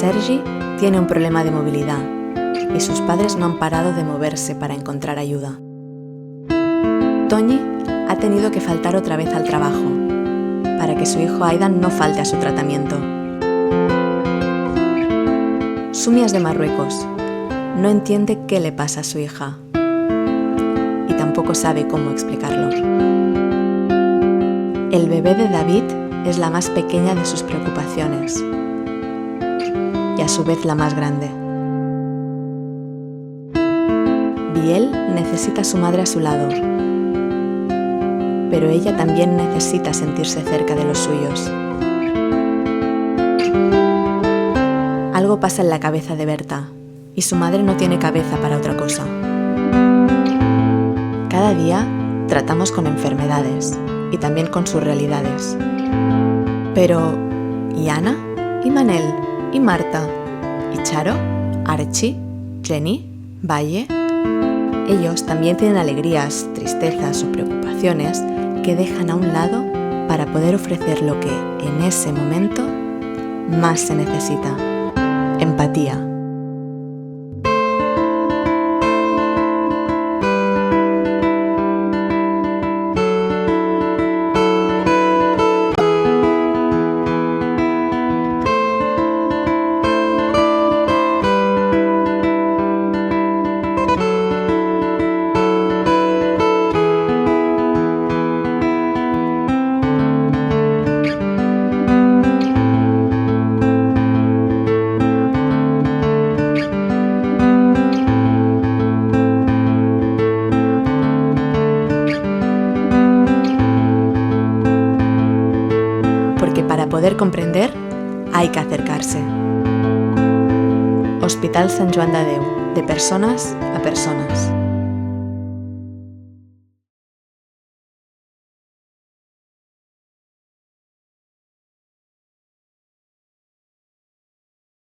Sergi tiene un problema de movilidad y sus padres no han parado de moverse para encontrar ayuda. Toñi ha tenido que faltar otra vez al trabajo para que su hijo Aidan no falte a su tratamiento. Sumia es de Marruecos. No entiende qué le pasa a su hija y tampoco sabe cómo explicarlo. El bebé de David es la más pequeña de sus preocupaciones y a su vez la más grande. Biel necesita a su madre a su lado, pero ella también necesita sentirse cerca de los suyos. Algo pasa en la cabeza de Berta y su madre no tiene cabeza para otra cosa. Cada día tratamos con enfermedades y también con sus realidades. Pero, ¿y Ana? ¿Y Manel? ¿Y Marta? ¿Y Charo? ¿Archie? ¿Jenny? ¿Valle? Ellos también tienen alegrías, tristezas o preocupaciones que dejan a un lado para poder ofrecer lo que, en ese momento, más se necesita: empatía. Porque para poder comprender hay que acercarse. Hospital Sant Joan de Déu, de personas a personas.